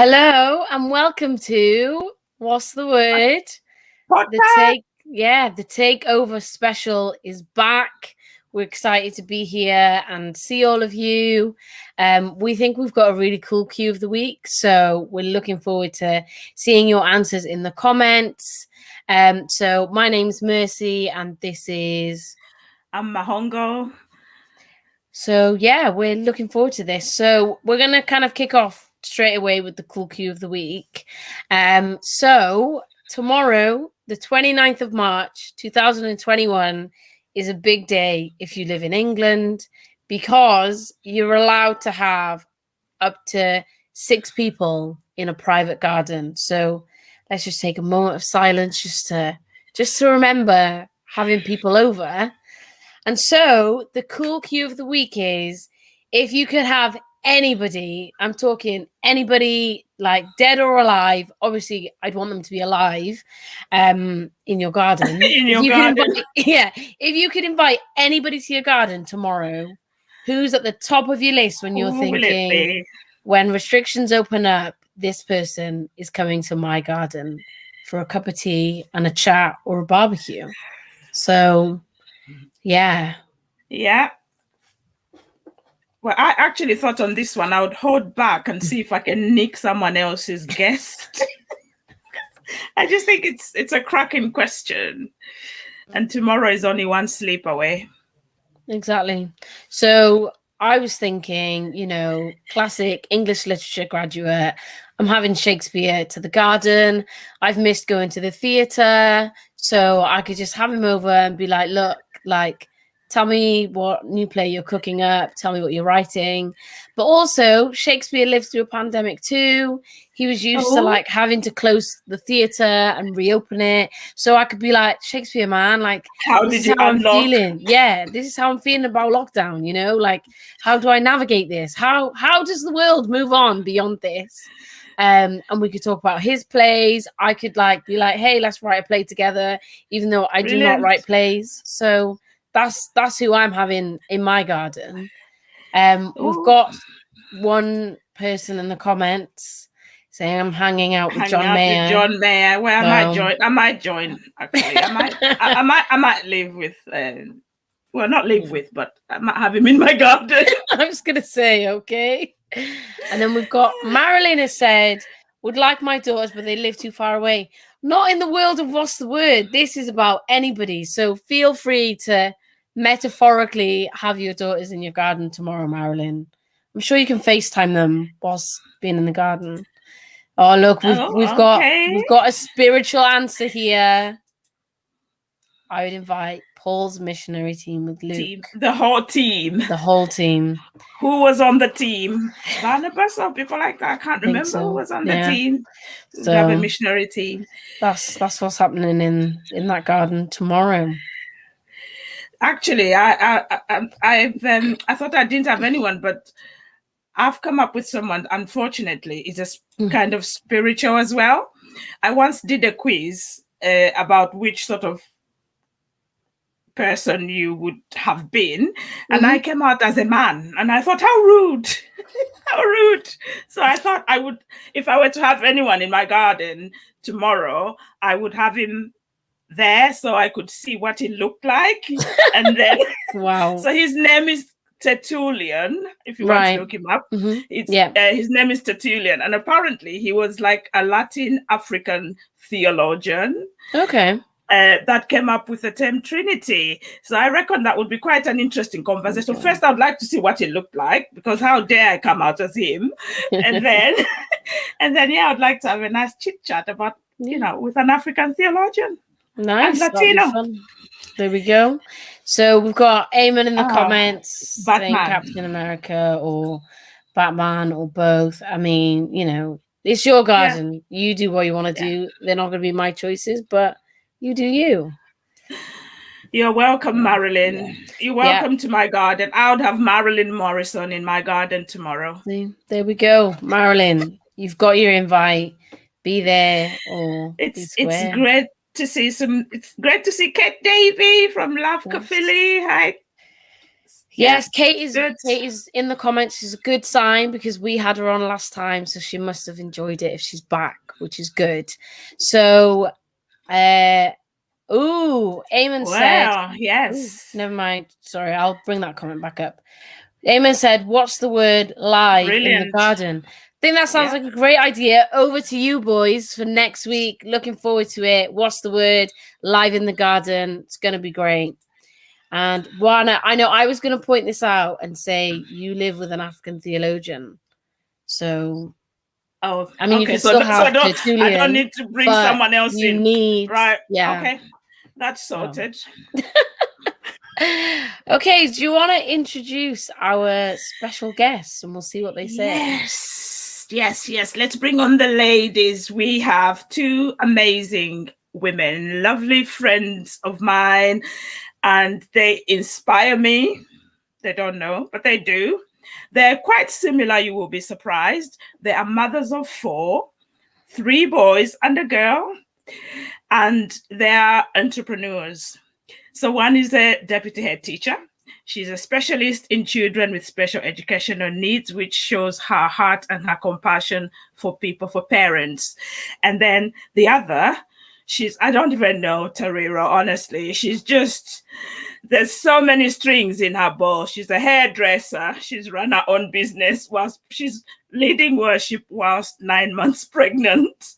Hello and welcome to What's the Word? Podcast. The takeover special is back. We're excited to be here and see all of you. We think we've got a really cool cue of the week, so we're looking forward to seeing your answers in the comments. So my name's Mercy, and this is I'm Mahongo. So yeah, we're looking forward to this. So we're gonna kind of kick off straight away with the cool cue of the week. So tomorrow, the 29th of March, 2021, is a big day if you live in England because you're allowed to have up to 6 people in a private garden. So let's just take a moment of silence just to remember having people over. And so the cool cue of the week is if you could have anybody, I'm talking anybody like dead or alive, obviously I'd want them to be alive, in your garden. If you could invite anybody to your garden tomorrow, who's at the top of your list when you're thinking, when restrictions open up, this person is coming to my garden for a cup of tea and a chat or a barbecue? So yeah. Well, I actually thought on this one I would hold back and see if I can nick someone else's guest. I just think it's a cracking question. And tomorrow is only one sleep away. Exactly. So I was thinking, classic English literature graduate. I'm having Shakespeare to the garden. I've missed going to the theatre. So I could just have him over and be like, look, tell me what new play you're cooking up. Tell me what you're writing. But also, Shakespeare lived through a pandemic too. He was used to having to close the theatre and reopen it. So I could be like, Shakespeare, man, this is how I'm feeling. Yeah, this is how I'm feeling about lockdown. How do I navigate this? How does the world move on beyond this? And we could talk about his plays. I could be like, hey, let's write a play together, even though I do not write plays. So that's who I'm having in my garden. We've got one person in the comments saying I'm hanging out with John Mayer. Well, I might join. Actually, I might live with. Not live with, but I might have him in my garden. I was gonna say, okay. And then we've got Marilyn has said, would like my daughters, but they live too far away. Not in the world of What's the Word. This is about anybody. So feel free to metaphorically have your daughters in your garden tomorrow, Marilyn. I'm sure you can FaceTime them whilst being in the garden. Oh, look, we've got a spiritual answer here. I would invite Paul's missionary team with Luke. The whole team. Who was on the team? Barnabas or people like that? I can't remember who was on the team. So, we have a missionary team. That's what's happening in that garden tomorrow. Actually, I thought I didn't have anyone, but I've come up with someone. Unfortunately, is a kind of spiritual as well. I once did a quiz about which sort of person you would have been, and I came out as a man, and I thought, how rude. So I thought I would, if I were to have anyone in my garden tomorrow, I would have him there so I could see what he looked like. And then wow. So his name is Tertullian, if you want to look him up. His name is Tertullian, and apparently he was like a Latin African theologian. Okay. That came up with the term Trinity. So I reckon that would be quite an interesting conversation. Okay. First, I'd like to see what he looked like, because how dare I come out as him? And then, I'd like to have a nice chit chat about, with an African theologian. Nice. And Latino. There we go. So we've got Eamon in the comments saying Captain America or Batman or both. I mean, it's your garden. Yeah. You do what you want to do. They're not going to be my choices, but you do you. You're welcome, Marilyn. Yeah. You're welcome to my garden. I would have Marilyn Morrison in my garden tomorrow. See, there we go. Marilyn, you've got your invite. Be there or it's great to see It's great to see Kate Davey from Love Philly. Hi. Yes, Good. Kate is in the comments. Is a good sign because we had her on last time, so she must have enjoyed it if she's back, which is good. So, Eamon said, Well, yes. never mind. Sorry, I'll bring that comment back up. Eamon said, "What's the word live in the Brilliant. garden?" I think that sounds like a great idea. Over to you, boys, for next week. Looking forward to it. What's the word live in the garden? It's going to be great. And Juana, I know I was going to point this out and say you live with an African theologian. So, Oh, I mean, you okay. can So, still so have I don't Tertullian, need to bring but someone else you in. need, Right. yeah. Okay. That's sorted. Okay, do you want to introduce our special guests and we'll see what they say? Yes. Let's bring on the ladies. We have two amazing women, lovely friends of mine, and they inspire me. They don't know, but they do. They're quite similar, you will be surprised. They are mothers of 4, 3 boys and a girl, and they are entrepreneurs. So one is a deputy head teacher. She's a specialist in children with special educational needs, which shows her heart and her compassion for people, for parents. And then the other, I don't even know Tarira, honestly. There's so many strings in her bow. She's a hairdresser. She's run her own business whilst she's leading worship whilst 9 months pregnant.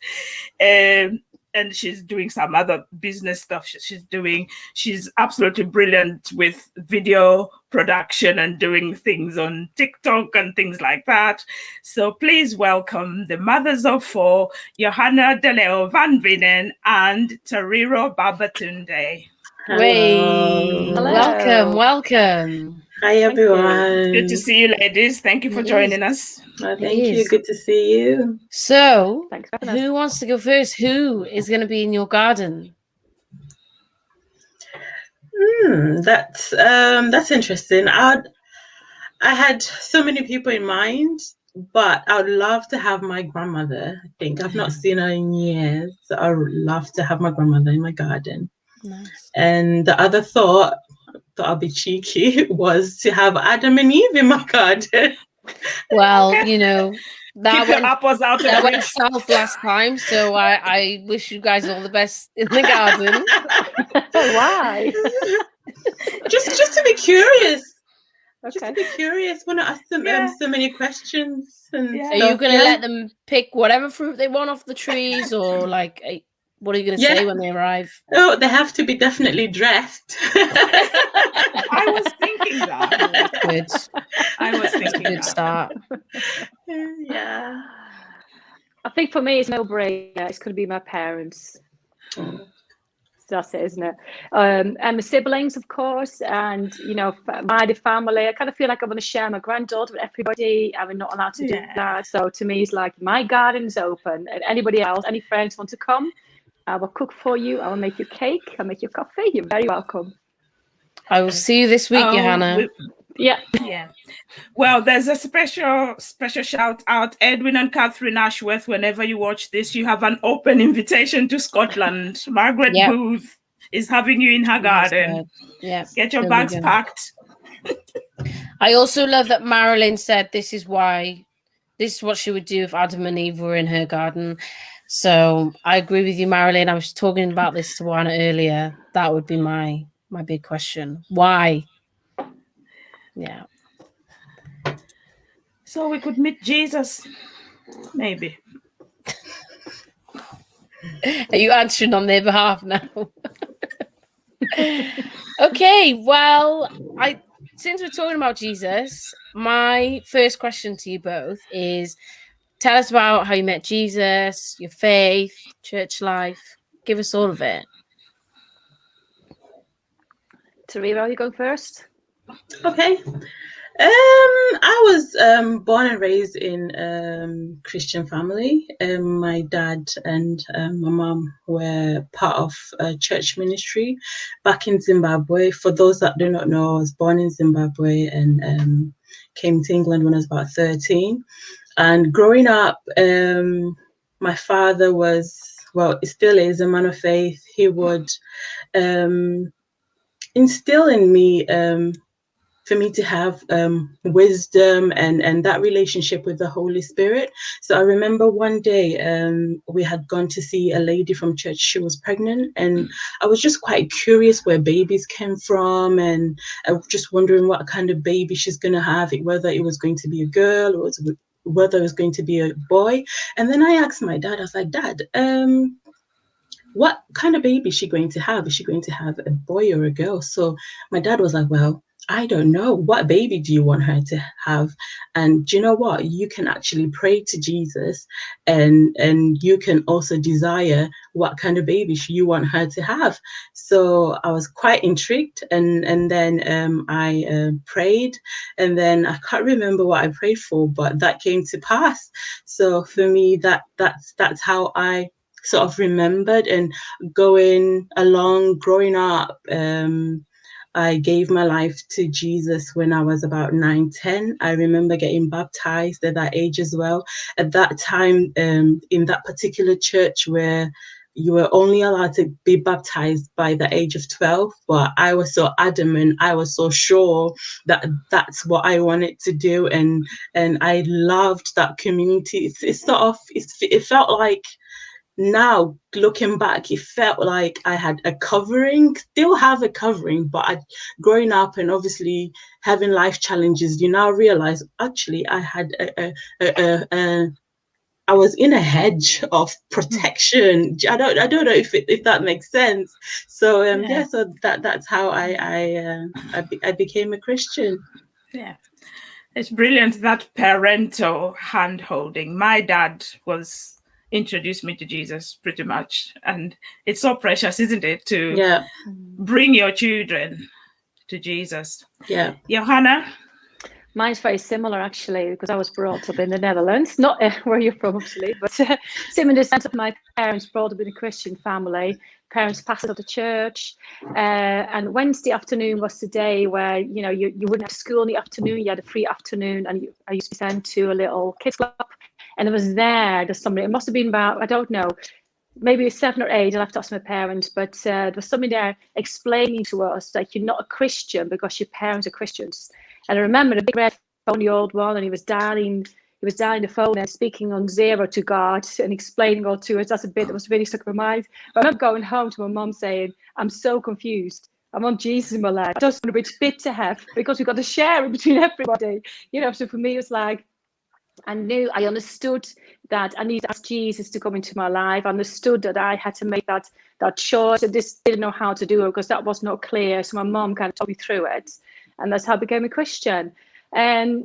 And she's doing some other business stuff she's absolutely brilliant with video production and doing things on TikTok and things like that. So please welcome the mothers of 4, Johanna Deleo Van Vinen and Tariro Babatunde. Hello. Welcome. Hi everyone. Good to see you, ladies. Thank you for joining us. Thank you. Good to see you. So, who wants to go first? Who is going to be in your garden? That's interesting. I had so many people in mind, but I would love to have my grandmother. I think I've not seen her in years. So I would love to have my grandmother in my garden. Nice. And the other thought I'll be cheeky was to have Adam and Eve in my garden. Well, you know, that went south last time, so I wish you guys all the best in the garden. Why? just to be curious. Okay. Just to be curious. Want to ask them so many questions. And Are you going to let them pick whatever fruit they want off the trees, or like, what are you going to say when they arrive? Oh, they have to be definitely dressed. I was thinking that. That's good. I was thinking That's a good start. Yeah. I think for me, it's no brainer. It's going to be my parents. So that's it, isn't it? And my siblings, of course, and my family. I kind of feel like I'm going to share my granddaughter with everybody. I'm not allowed to do that. So to me, it's like my garden's open, and anybody else, any friends want to come, I will cook for you. I will make you cake. I'll make you coffee. You're very welcome. I will see you this week, Johanna. Yeah. Well, there's a special shout out, Edwin and Catherine Ashworth. Whenever you watch this, you have an open invitation to Scotland. Margaret Booth is having you in her garden. Yeah, get your bags packed. I also love that Marilyn said this is what she would do if Adam and Eve were in her garden. So I agree with you, Marilyn. I was talking about this to Juana earlier. That would be my big question. Why? Yeah. So we could meet Jesus, maybe. Are you answering on their behalf now? Okay, well, since we're talking about Jesus, my first question to you both is, tell us about how you met Jesus, your faith, church life. Give us all of it. Tarira, you go first. Okay. I was born and raised in Christian family. My dad and my mom were part of a church ministry back in Zimbabwe. For those that do not know, I was born in Zimbabwe and came to England when I was about 13. And growing up, my father he still is a man of faith. He would instill in me for me to have wisdom and that relationship with the Holy Spirit. So I remember one day we had gone to see a lady from church. She was pregnant, and I was just quite curious where babies came from, and I was just wondering what kind of baby she's going to have, whether it was going to be a girl or whether it was going to be a boy. And then I asked my dad, I was like, Dad, what kind of baby is she going to have? Is she going to have a boy or a girl? So my dad was like, well, I don't know. What baby do you want her to have? And do you know what? You can actually pray to Jesus, and you can also desire what kind of baby you want her to have. So I was quite intrigued, and then I prayed, and then I can't remember what I prayed for, but that came to pass. So for me, that's how I sort of remembered. And growing up, I gave my life to Jesus when I was about 9, 10. I remember getting baptized at that age as well. At that time, in that particular church where you were only allowed to be baptized by the age of 12, but I was so adamant, I was so sure that that's what I wanted to do, and I loved that community. It felt like, now looking back, it felt like I had a covering, still have a covering, but growing up and obviously having life challenges, you now realize actually I had I was in a hedge of protection. I don't know if that makes sense. So so that's how I became a Christian. Yeah. It's brilliant, that parental hand holding. My dad introduced me to Jesus pretty much. And it's so precious, isn't it, to bring your children to Jesus. Yeah. Johanna? Mine's very similar, actually, because I was brought up in the Netherlands, not where you're from, obviously, but similar in the sense of my parents brought up in a Christian family. Parents pastored the church, and Wednesday afternoon was the day where you wouldn't have school in the afternoon. You had a free afternoon, and I used to be sent to a little kids club, and there's somebody. It must have been about, I don't know, maybe 7 or 8. I'll have to ask my parents, but there was somebody there explaining to us that you're not a Christian because your parents are Christians. And I remember the big red phone, the old one, and he was dialing the phone and speaking on zero to God and explaining all to us. That's a bit that was really stuck in my mind. But I remember going home to my mum saying, I'm so confused. I want Jesus in my life. I just want which bit to have, because we've got to share it between everybody. So for me, it's like, I understood that I needed to ask Jesus to come into my life. I understood that I had to make that choice. I just didn't know how to do it because that was not clear. So my mom kind of taught me through it. And that's how I became a Christian. And,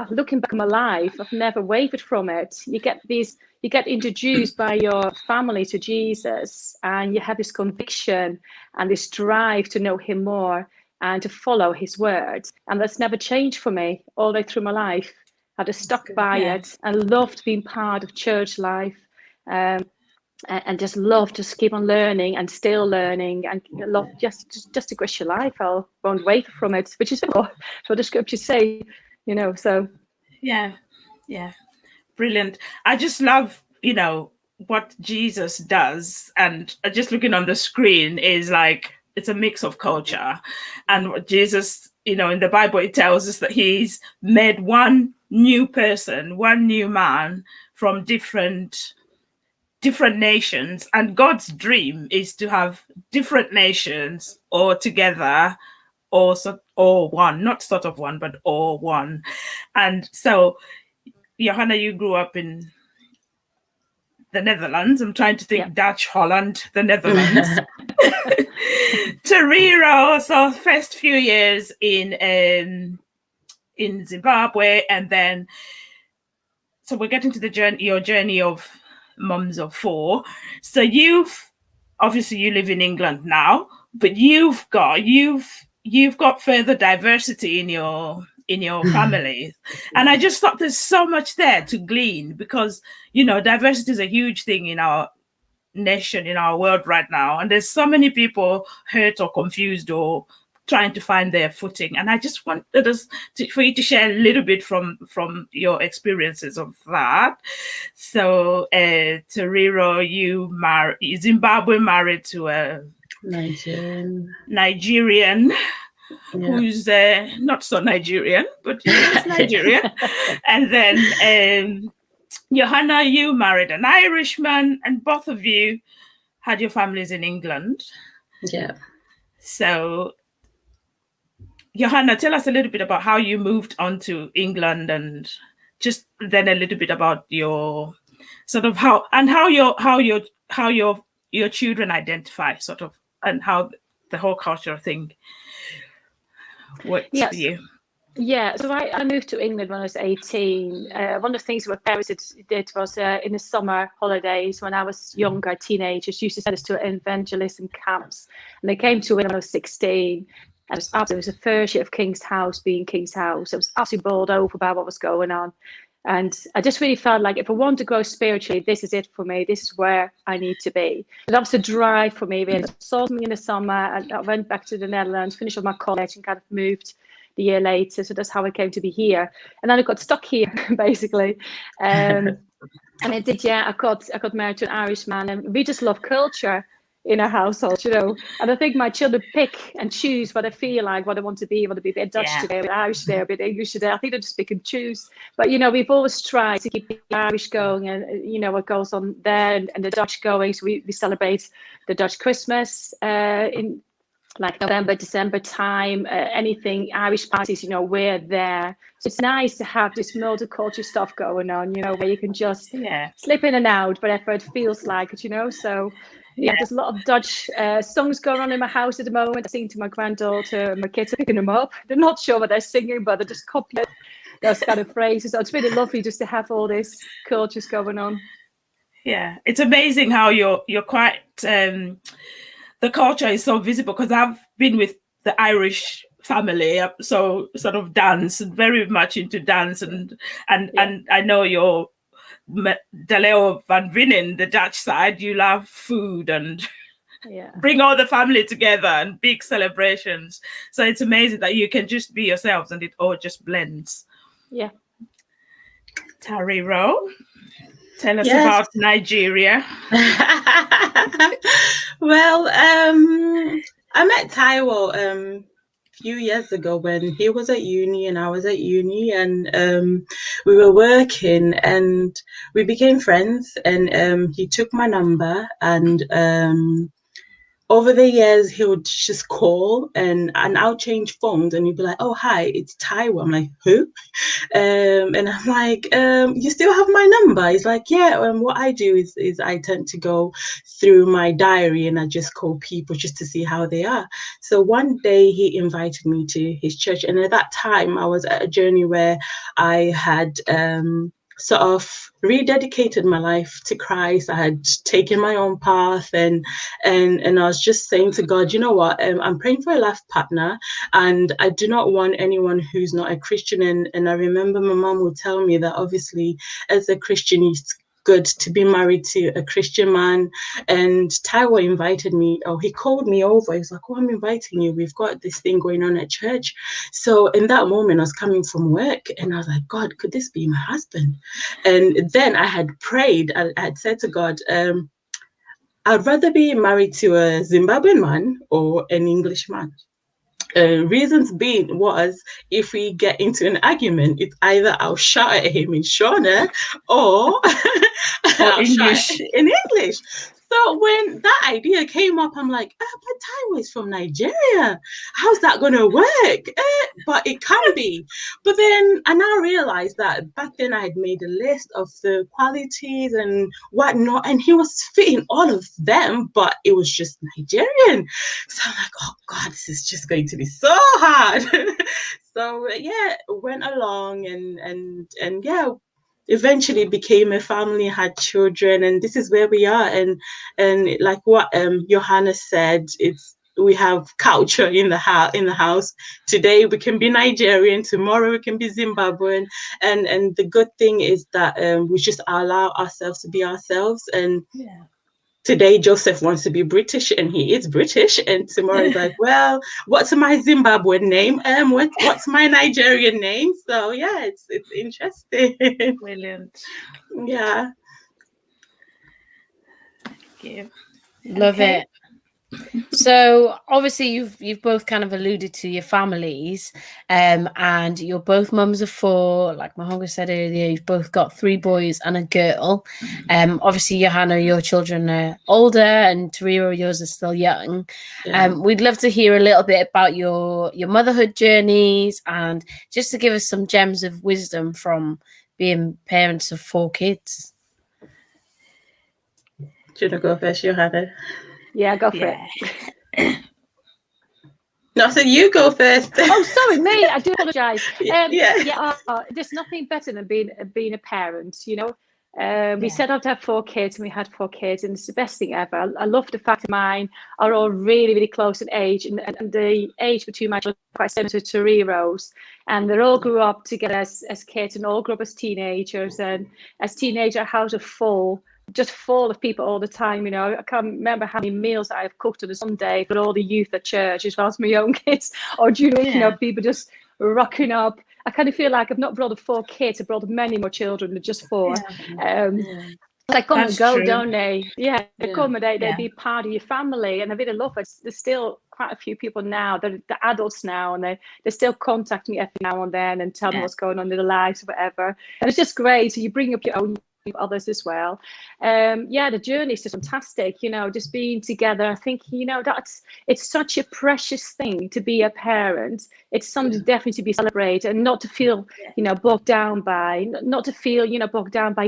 looking back at my life, I've never wavered from it. You get introduced by your family to Jesus, and you have this conviction and this drive to know him more and to follow his words. And that's never changed for me all the way through my life. I just stuck by it and loved being part of church life, and just love to keep on learning and still learning, and love just to Christian life. I won't waver from it, which is what the scriptures say, so. Yeah, brilliant. I just love, what Jesus does, and just looking on the screen is like, it's a mix of culture. And what Jesus, in the Bible, it tells us that he's made one new person, one new man from different nations, and God's dream is to have different nations all together, all one, not sort of one, but all one. And so, Johanna, you grew up in the Netherlands. I'm trying to think. Dutch, Holland, the Netherlands. Tariro, so first few years in Zimbabwe, and then so we're getting to your journey of mums of 4. So obviously you live in England now, but you've got further diversity in your family. And I just thought there's so much there to glean, because diversity is a huge thing in our nation, in our world right now, and there's so many people hurt or confused or trying to find their footing. And I just wanted for you to share a little bit from your experiences of that. So Tariro, Zimbabwe, married to a Nigerian who's not so Nigerian, but is Nigerian. And then Johanna, you married an Irishman, and both of you had your families in England. Yeah. So, Johanna, tell us a little bit about how you moved on to England, and just then a little bit about your sort of how your children identify, sort of, and how the whole culture thing works for you. Yeah, so I moved to England when I was 18. One of the things my parents did was in the summer holidays when I was younger, teenagers used to send us to evangelism camps. And they came to when I was 16. And it was the first year of King's House being King's House. I was absolutely bowled over by what was going on. And I just really felt like if I want to grow spiritually, this is it for me. This is where I need to be. But that was the drive for me. Really. It saw me in the summer. And I went back to the Netherlands, finished up my college and kind of moved the year later. So that's how I came to be here. And then I got stuck here, basically. And I did, I got married to an Irishman, and we just love culture in our household, And I think my children pick and choose what I feel like, what I want to be. I want to be a bit Dutch today, a bit Irish today, a bit English today. I think they just pick and choose. But, we've always tried to keep the Irish going and, what goes on there and the Dutch going. So we celebrate the Dutch Christmas in like November, December time, anything Irish parties, we're there. So it's nice to have this multicultural stuff going on, where you can just slip in and out, whatever it feels like, So there's a lot of Dutch songs going on in my house at the moment. I sing to my granddaughter, my kids are picking them up. They're not sure what they're singing, but they're just copying those kind of phrases. So it's really lovely just to have all these cultures going on. Yeah, it's amazing how you're quite... the culture is so visible, because I've been with the Irish family, so sort of dance, very much into dance, and I know you're Daleo van Winnen, the Dutch side. You love food and bring all the family together and big celebrations. So it's amazing that you can just be yourselves and it all just blends. Yeah. Tariro, tell us about Nigeria. Well, I met Taiwo a few years ago when he was at uni and I was at uni, and we were working and we became friends, and he took my number, and over the years, he would just call and I'll change phones, and he'd be like, "Oh, hi, it's Taiwo." I'm like, "Who?" And I'm like, "You still have my number?" He's like, "Yeah." And what I do is I tend to go through my diary and I just call people just to see how they are. So one day he invited me to his church, and at that time I was at a journey where I had sort of rededicated my life to Christ. I had taken my own path, and I was just saying to God, you know what, I'm praying for a life partner, and I do not want anyone who's not a Christian. And I remember my mom would tell me that obviously as a Christian, it's good to be married to a Christian man. And Taiwo invited me, or he called me over. He was like, "Oh, I'm inviting you. We've got this thing going on at church." So in that moment, I was coming from work and I was like, "God, could this be my husband?" And then I had prayed. I had said to God, I'd rather be married to a Zimbabwean man or an English man. Reasons being was, if we get into an argument, it's either I'll shout at him in Shona or I'll shout in English. So when that idea came up, I'm like, but Taiwo is from Nigeria. How's that going to work? But it can be. But then I now realized that back then I had made a list of the qualities and whatnot, and he was fitting all of them, but it was just Nigerian. So I'm like, oh God, this is just going to be so hard. So yeah, went along and yeah, eventually became a family, had children, and this is where we are. And like what Johanna said, we have culture in the house. Today we can be Nigerian, tomorrow we can be Zimbabwean, and the good thing is that we just allow ourselves to be ourselves. And today Joseph wants to be British and he is British, and tomorrow he's like, well, what's my Zimbabwean name? What's my Nigerian name? So yeah, it's interesting. Brilliant. Yeah. Thank you. Love it. So obviously you've both kind of alluded to your families, and you're both mums of four. Like Mahonga said earlier, you've both got 3 boys and a girl. Obviously, Johanna, your children are older, and Tariro, yours is still young. Yeah. We'd love to hear a little bit about your motherhood journeys, and just to give us some gems of wisdom from being parents of 4 kids. Should I go first, Johanna? Yeah, go for it. No, so you go first. Oh, sorry, me. I do apologise. Yeah. There's nothing better than being a parent. You know, we set out to have 4 kids, and we had 4 kids, and it's the best thing ever. I love the fact that mine are all really, really close in age, and the age between my children are quite similar to Toriro's, and they all grew up together as kids, and all grew up as teenagers, and as teenagers, our house was just full of people all the time. You know, I can't remember how many meals I've cooked on a Sunday for all the youth at church, as well as my own kids, or during the week, you know, people just rocking up. I kind of feel like I've not brought up 4 kids, I've brought up many more children than just 4. They come and go, don't they? Yeah, they come and they be part of your family, and I really love it. There's still quite a few people now, they're adults now, and they still contact me every now and then and tell me what's going on in their lives or whatever. And it's just great. So you bring up your own others as well. The journey is just fantastic, you know, just being together. I think, you know, it's such a precious thing to be a parent. It's something definitely to be celebrated, and not to feel, you know, bogged down by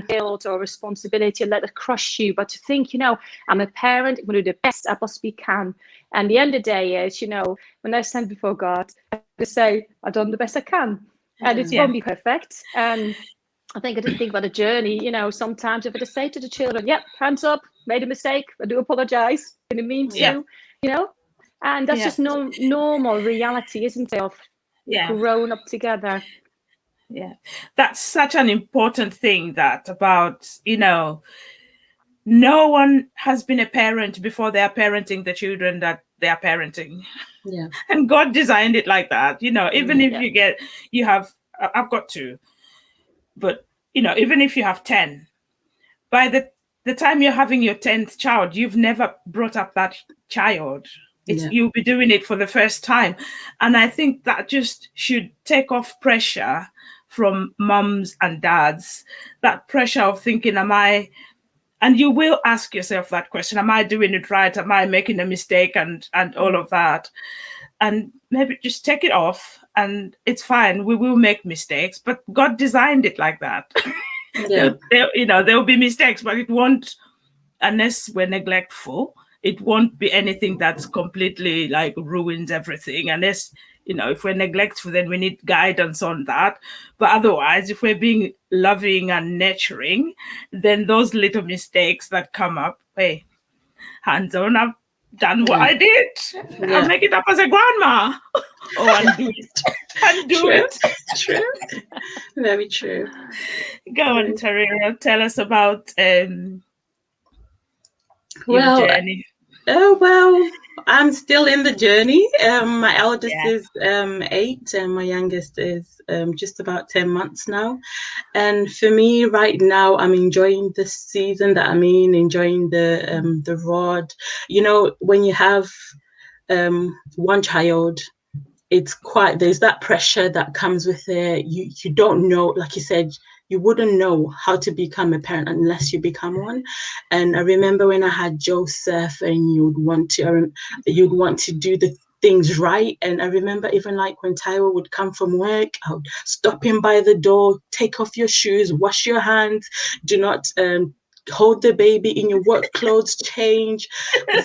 guilt or responsibility and let it crush you, but to think, you know, I'm a parent, I'm going to do the best I possibly can. And the end of the day is, you know, when I stand before God, I just say I've done the best I can, and it won't be perfect. And I didn't think about the journey. You know, sometimes if I just say to the children, yep, hands up, made a mistake, I do apologize, didn't mean to, you know, and that's just normal reality, isn't it, of grown up together. Yeah, that's such an important thing, that about, you know, no one has been a parent before they are parenting the children that they are parenting. Yeah. And God designed it like that, you know, even if I've got 2. But, you know, even if you have 10, by the time you're having your 10th child, you've never brought up that child. You'll be doing it for the first time. And I think that just should take off pressure from mums and dads, that pressure of thinking, and you will ask yourself that question, am I doing it right? Am I making a mistake? And all of that. And maybe just take it off, and it's fine. We will make mistakes, but God designed it like that. There will be mistakes, but it won't, unless we're neglectful, it won't be anything that's completely like ruins everything. Unless, you know, if we're neglectful, then we need guidance on that. But otherwise, if we're being loving and nurturing, then those little mistakes that come up, hey, hands on, I've done what I did. I'll make it up as a grandma. Undo it. True. Very true. Go on, Tariro. Tell us about your journey. Oh, well, I'm still in the journey. My eldest is 8, and my youngest is just about 10 months now. And for me right now, I'm enjoying the season that I'm in, enjoying the rod. You know, when you have one child, there's that pressure that comes with it. You don't know, like you said, you wouldn't know how to become a parent unless you become one. And I remember when I had Joseph, and you'd want to do the things right. And I remember even like when Tyra would come from work, I would stop him by the door, take off your shoes, wash your hands, do not hold the baby in your work clothes, change.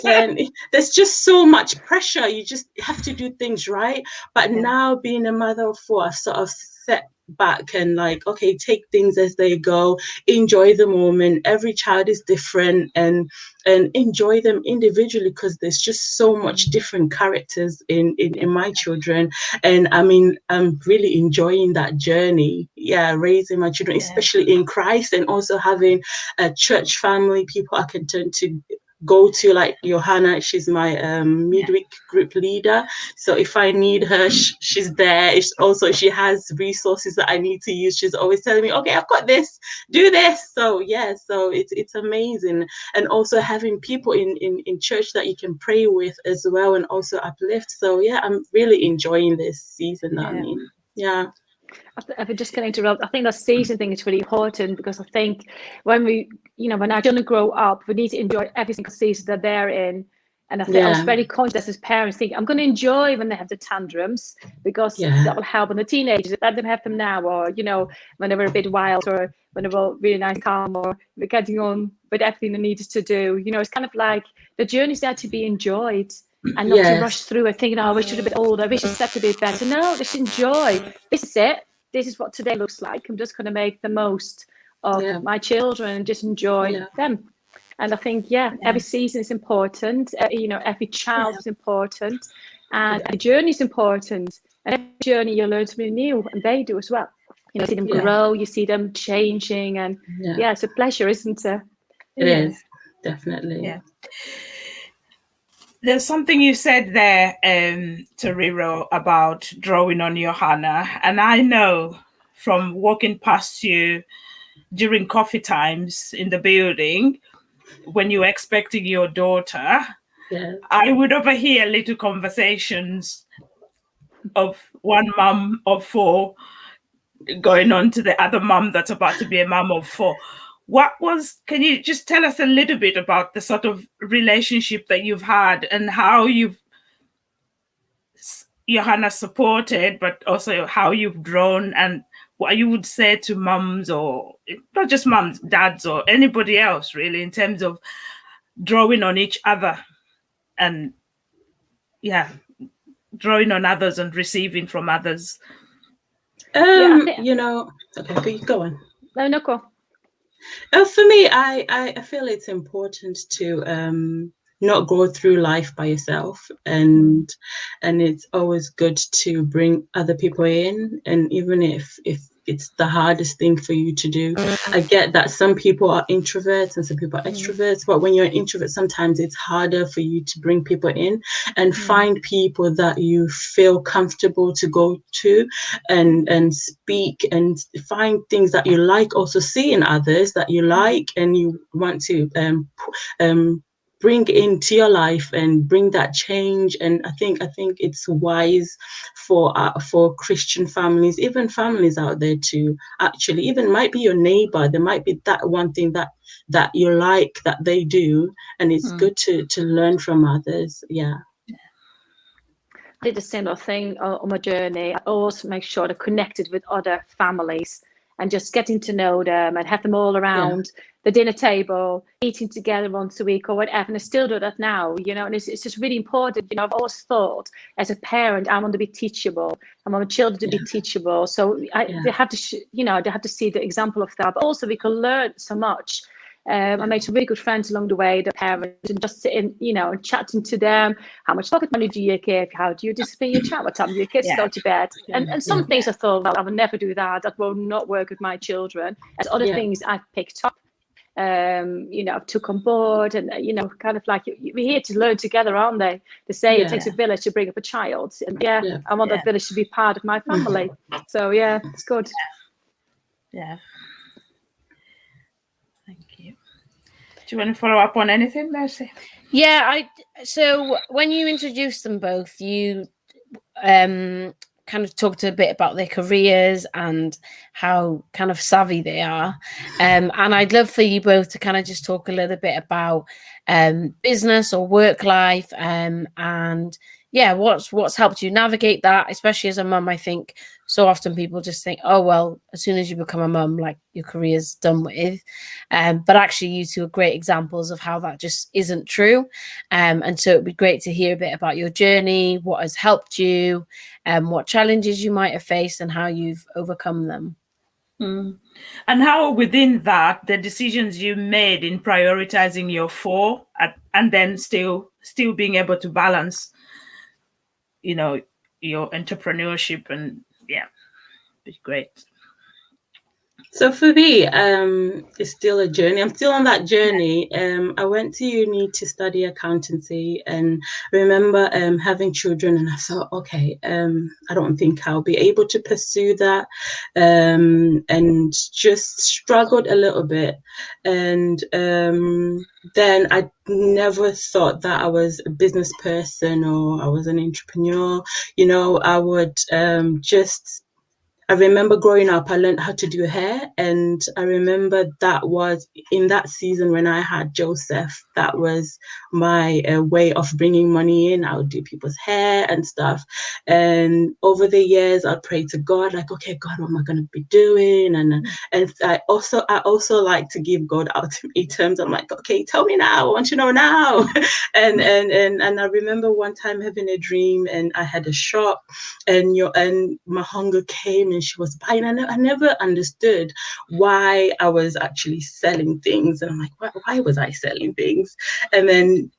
Then there's just so much pressure. You just have to do things right. But now, being a mother of 4, I've sort of set back and like, okay, take things as they go, enjoy the moment. Every child is different, and enjoy them individually, because there's just so much different characters in my children. And I mean, I'm really enjoying that journey, raising my children, especially in Christ, and also having a church family, people I can turn to go to, like Johanna, she's my midweek group leader. So if I need her, she's there. It's also, she has resources that I need to use. She's always telling me, okay, I've got this, do this. So yeah, so it's amazing. And also having people in church that you can pray with as well, and also uplift. So yeah, I'm really enjoying this season that I'm in. Yeah. If I just can interrupt, I think that season thing is really important, because I think when when our children grow up, we need to enjoy every single season that they're in. And I think I was very conscious as parents, thinking I'm going to enjoy when they have the tantrums, because that will help in the teenagers. Let them have them now, or when they were a bit wild, or when they were really nice, calm, or we're getting on with everything they needed to do. It's kind of like the journey's there to be enjoyed, and not to rush through it thinking, oh, I wish I should have been older, I wish I slept a bit better. No, just enjoy. This is it. This is what today looks like. I'm just going to make the most of my children and just enjoy them. And I think, every season is important. Every child is important, and the journey is important. And every journey you learn something new, and they do as well. You see them grow, you see them changing, and it's a pleasure, isn't it? It is, definitely. Yeah. There's something you said there, Toriro, about drawing on Johanna. And I know from walking past you during coffee times in the building, when you were expecting your daughter, I would overhear little conversations of one mum of 4 going on to the other mum that's about to be a mum of 4. Can you just tell us a little bit about the sort of relationship that you've had, and how Johanna supported, but also how you've grown, and what you would say to mums, or not just mums, dads, or anybody else really, in terms of drawing on each other, and drawing on others and receiving from others. Okay, go on. No, go. For me, I feel it's important to not go through life by yourself, and it's always good to bring other people in, and even if it's the hardest thing for you to do. I get that some people are introverts and some people are extroverts, but when you're an introvert, sometimes it's harder for you to bring people in and find people that you feel comfortable to go to and speak, and find things that you like, also see in others that you like and you want to bring into your life and bring that change. And I think it's wise for Christian families, even families out there, to actually, even might be your neighbor, there might be that one thing that you like that they do, and it's good to learn from others. I did the similar thing on my journey. I always make sure they're connected with other families, and just getting to know them and have them all around the dinner table, eating together once a week or whatever. And I still do that now, and it's just really important. I've always thought as a parent, I want to be teachable. I want my children to be teachable. So they have to, they have to see the example of that. But also we can learn so much. I made some really good friends along the way, the parents, and just sitting, and chatting to them. How much pocket money do you give? How do you discipline your child? What time do your kids go to bed? And some things I thought, well, I would never do that. That will not work with my children. As other things I picked up, took on board, and kind of like we're here to learn together, aren't they? They say it takes a village to bring up a child, and I want that village to be part of my family. So it's good. Thank you. Do you want to follow up on anything, Mercy? So when you introduced them both, you kind of talked a bit about their careers and how kind of savvy they are, and I'd love for you both to kind of just talk a little bit about business or work life, and what's helped you navigate that, especially as a mum. I think so often people just think, oh well, as soon as you become a mum, like your career's done with, but actually you two are great examples of how that just isn't true, and so it'd be great to hear a bit about your journey, what has helped you, what challenges you might have faced, and how you've overcome them. And how within that, the decisions you made in prioritizing your 4 and then still being able to balance your entrepreneurship, and be great. So for me, it's still a journey. I'm still on that journey. I went to uni to study accountancy, and remember having children, and I thought, okay, I don't think I'll be able to pursue that, and just struggled a little bit. And then I never thought that I was a business person or I was an entrepreneur. You know, I would I remember growing up, I learned how to do hair. And I remember that was in that season when I had Joseph, that was my way of bringing money in. I would do people's hair and stuff. And over the years, I'd pray to God, like, okay, God, what am I going to be doing? And I also like to give God ultimate terms. I'm like, okay, tell me now. I want to know now. and I remember one time having a dream, and I had a shop, and my hunger came, and she was buying. I never understood why I was actually selling things, and I'm like, why was I selling things? And then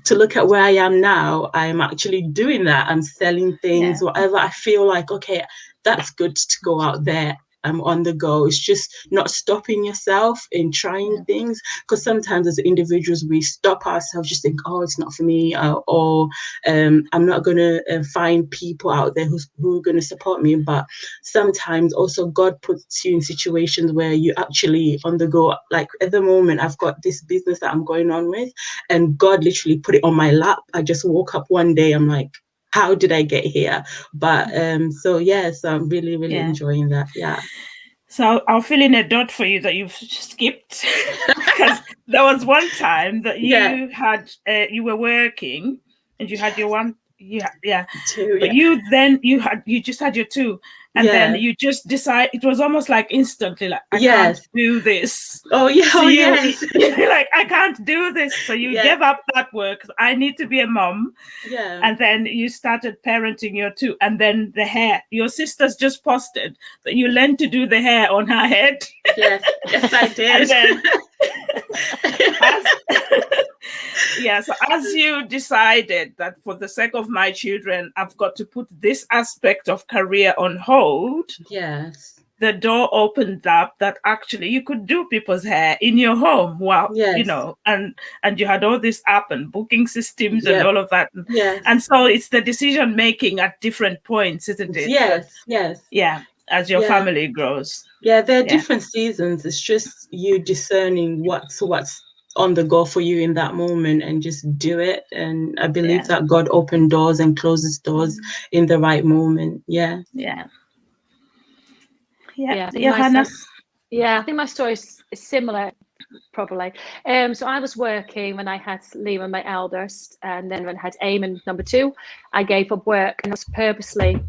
to look at where I am now, I'm actually doing that. I'm selling things, whatever I feel like, okay, that's good to go out there. I'm on the go. It's just not stopping yourself in trying things, because sometimes as individuals we stop ourselves, just think, oh, it's not for me, or I'm not going to find people out there who are going to support me. But sometimes also God puts you in situations where you actually on the go. Like at the moment, I've got this business that I'm going on with, and God literally put it on my lap. I just woke up one day, I'm like, how did I get here? But so I'm really enjoying that. Yeah. So I'll fill in a dot for you that you've skipped, because there was one time that you had you were working and you had your one, two, but you just had your two, and then you just decide. It was almost like instantly, like, I can't do this. Oh yeah. So you're yes. like, I can't do this. So you gave up that work. I need to be a mom. Yeah. And then you started parenting your two, and then the hair. Your sisters just posted that you learned to do the hair on her head. Yes, I did. And then, so as you decided that for the sake of my children, I've got to put this aspect of career on hold. Yes. The door opened up that actually you could do people's hair in your home. Wow. Yes. You know, and you had all this app and booking systems and all of that. Yes. And so it's the decision making at different points, isn't it? Yes. That, yes. Yeah. As your family grows. Yeah, there are different seasons. It's just you discerning what's on the go for you in that moment, and just do it. And I believe that God opens doors and closes doors in the right moment. Yeah. Yeah. I think my story is similar, probably. So I was working when I had Liam, my eldest, and then when I had Eamon, number two, I gave up work, and I was purposely.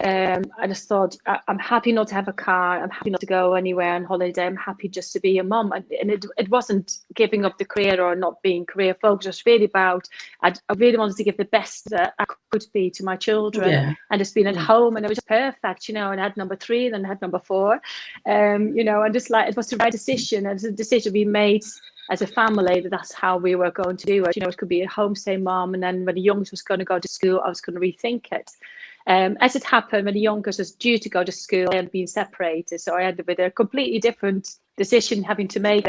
I just thought, I'm happy not to have a car. I'm happy not to go anywhere on holiday. I'm happy just to be a mum. And it wasn't giving up the career or not being career focused. It was really about, I really wanted to give the best that I could be to my children, and just being at home. And it was just perfect, and I had number three, then I had number four, and just like, it was the right decision. It was a decision we made as a family, that's how we were going to do it. It could be a homestay mom, and then when the youngest was going to go to school, I was going to rethink it. As it happened, when the youngest was due to go to school, they had been separated, so I had with a completely different decision having to make.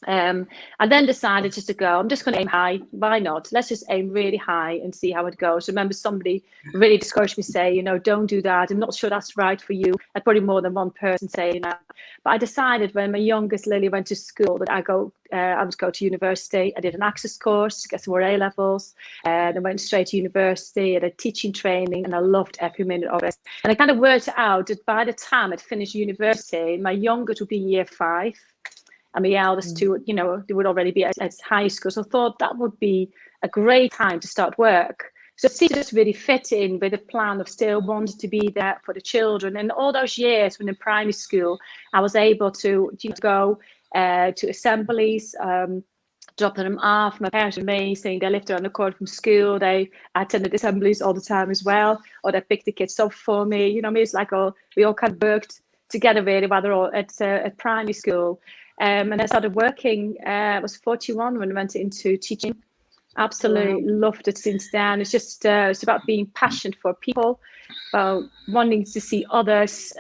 I then decided just to go, I'm just going to aim high. Why not? Let's just aim really high and see how it goes. I remember somebody really discouraged me, say, don't do that. I'm not sure that's right for you. I'd probably more than one person saying that. But I decided when my youngest Lily went to school that I would go to university. I did an access course to get some more A levels, and I went straight to university. I did teaching training, and I loved every minute of it. And I kind of worked out that by the time I'd finished university, my youngest would be year 5. And my eldest two, they would already be at high school. So I thought that would be a great time to start work. So it seemed to just really fit in with a plan of still wanting to be there for the children. And all those years when in primary school, I was able to go to assemblies, dropping them off. My parents were amazing. They lived around the corner from school. They attended assemblies all the time as well. Or they picked the kids up for me. It's like we all kind of worked together really, while they're all at primary school. And I started working, I was 41 when I went into teaching. Absolutely loved it since then. It's just it's about being passionate for people, about wanting to see others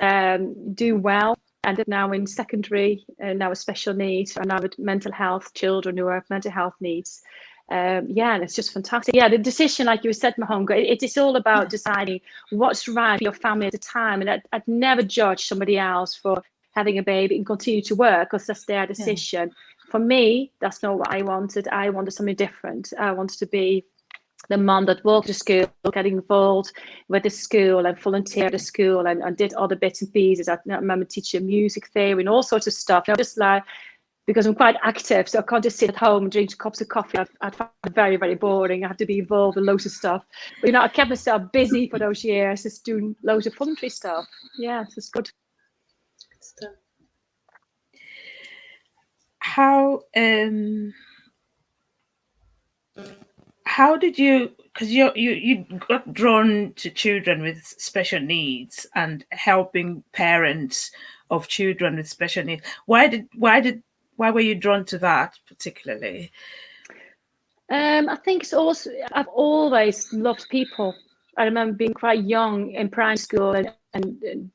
do well, ended now in secondary, now with special needs, and now with mental health children who have mental health needs. Yeah, and it's just fantastic. Yeah, the decision, like you said, Mahonga, it is all about deciding what's right for your family at the time. And I'd never judge somebody else for having a baby and continue to work, because that's their decision. Yeah. For me, that's not what I wanted. I wanted something different. I wanted to be the mom that walked to school, getting involved with the school and volunteered at the school and did other bits and pieces. I remember teaching music theory and all sorts of stuff. Just like, because I'm quite active, so I can't just sit at home and drink cups of coffee. I'd find it very, very boring. I have to be involved in loads of stuff. But, I kept myself busy for those years, just doing loads of voluntary stuff. Yeah, it's good. How did you, because you got drawn to children with special needs and helping parents of children with special needs. Why were you drawn to that particularly? I think it's also, I've always loved people. I remember being quite young in primary school, and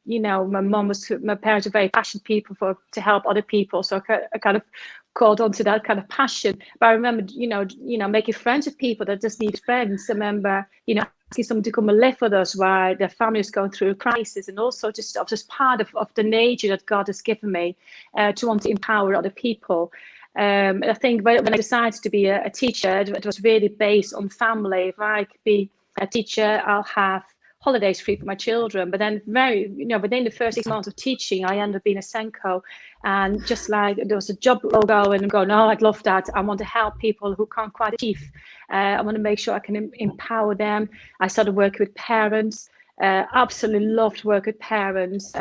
my parents were very passionate people to help other people. So I kind of called onto that kind of passion. But I remember, making friends with people that just needed friends. I remember, asking someone to come and live with us while their family is going through a crisis, and also just part of the nature that God has given me to want to empower other people. I think when I decided to be a teacher, it was really based on family. If I could be a teacher, I'll have holidays free for my children. But then within the first 6 months of teaching, I ended up being a Senko. And just like there was a job logo and going, oh, I'd love that. I want to help people who can't quite achieve. I want to make sure I can empower them. I started working with parents. Absolutely loved work with parents.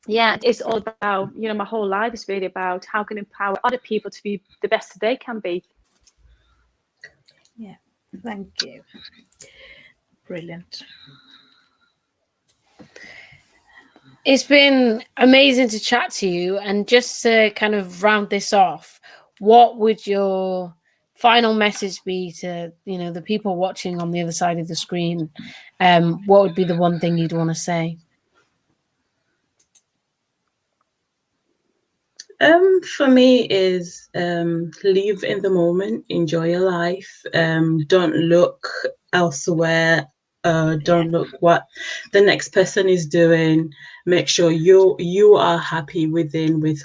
Yeah, it's all about, my whole life is really about how can empower other people to be the best that they can be. Yeah, thank you. Brilliant. It's been amazing to chat to you. And just to kind of round this off, what would your final message be to, the people watching on the other side of the screen? What would be the one thing you'd want to say? For me is live in the moment, enjoy your life. Don't look elsewhere. Don't look what the next person is doing. Make sure you are happy with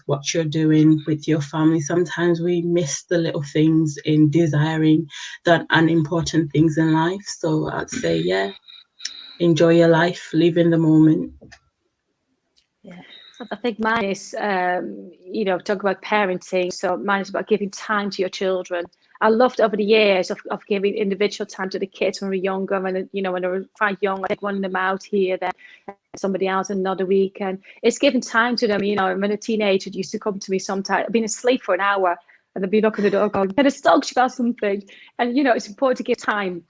what you're doing with your family. Sometimes we miss the little things in desiring the unimportant things in life. So I'd say, enjoy your life, live in the moment. Yeah. I think mine is, talk about parenting. So mine is about giving time to your children. I loved over the years of giving individual time to the kids when we were younger. When they were quite young, I take one of them out here, then somebody else another week. And it's giving time to them. When a teenager used to come to me sometimes, I've been asleep for an hour, and they'd be knocking the door going, "Can I talk to you about something?" And, it's important to give time.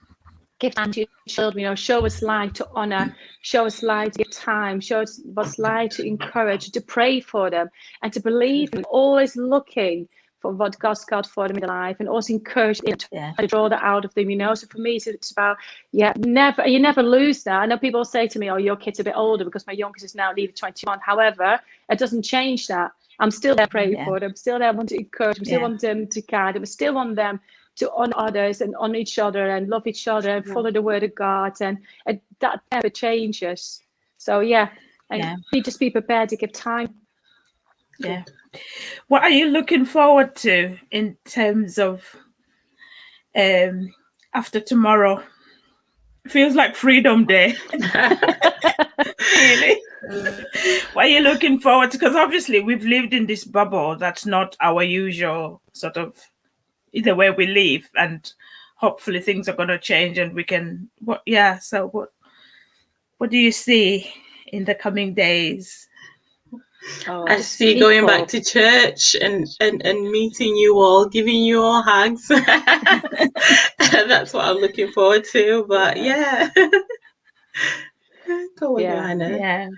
Give time to your children, show us like to honor, show us like to give time, show us what's like to encourage, to pray for them, and to believe in, always looking for what God's got for them in their life, and also encourage them to draw that out of them, So for me, it's about, you never lose that. I know people say to me, oh, your kid's a bit older, because my youngest is now nearly 21. However, it doesn't change that. I'm still there praying for them, still there want to encourage them, still want them to guide them, still want them to honor others and honor each other and love each other and follow the word of God, and that never changes. So just be prepared to give time. Yeah. What are you looking forward to in terms of after tomorrow? Feels like Freedom Day. Really? What are you looking forward to? Because obviously we've lived in this bubble that's not our usual sort of the way we live, and hopefully things are going to change and we can so what do you see in the coming days? I see going back to church and meeting you all, giving you all hugs. That's what I'm looking forward to. But Go on, Johanna. Yeah.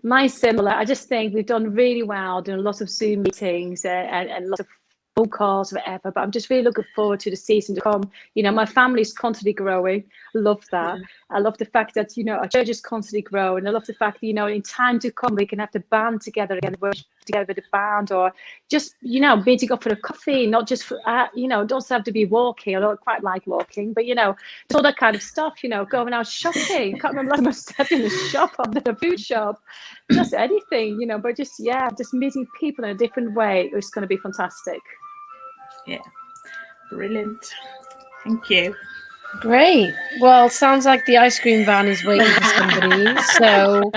Mine's similar. I just think we've done really well doing lots of Zoom meetings and lots of phone calls, whatever. But I'm just really looking forward to the season to come. You know, my family's constantly growing. I love that. I love the fact that, you know, our church is constantly growing. I love the fact that, you know, in time to come, we can have the band together again, worship together with the band, or just, you know, meeting up for a coffee, not just for, you know, don't have to be walking. I don't quite like walking, but, you know, all that kind of stuff, you know, going out shopping. I can't remember last time I stepped in a shop, other than a food shop, just anything, you know, but just, yeah, just meeting people in a different way. It's going to be fantastic. Yeah, brilliant. Thank you. Great. Well, sounds like the ice cream van is waiting for somebody. So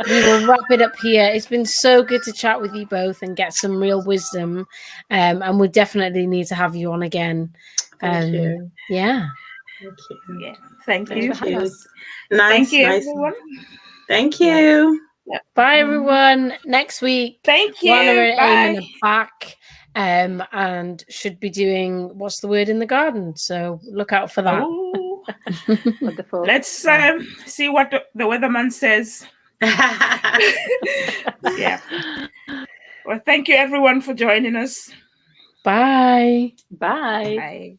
we will wrap it up here. It's been so good to chat with you both and get some real wisdom. And we definitely need to have you on again. Thank you. Yeah. Thank you. Yeah, thank you. Thank you. Nice. Thank you, Nice. everyone. Thank you. Yeah. Bye, everyone. Next week, Thank you. Lana and Eamon Bye. are back and should be doing What's the Word in the Garden. So look out for that. Oh, Wonderful. let's see what the weatherman says. Yeah. Well, thank you, everyone, for joining us. Bye. Bye. Bye.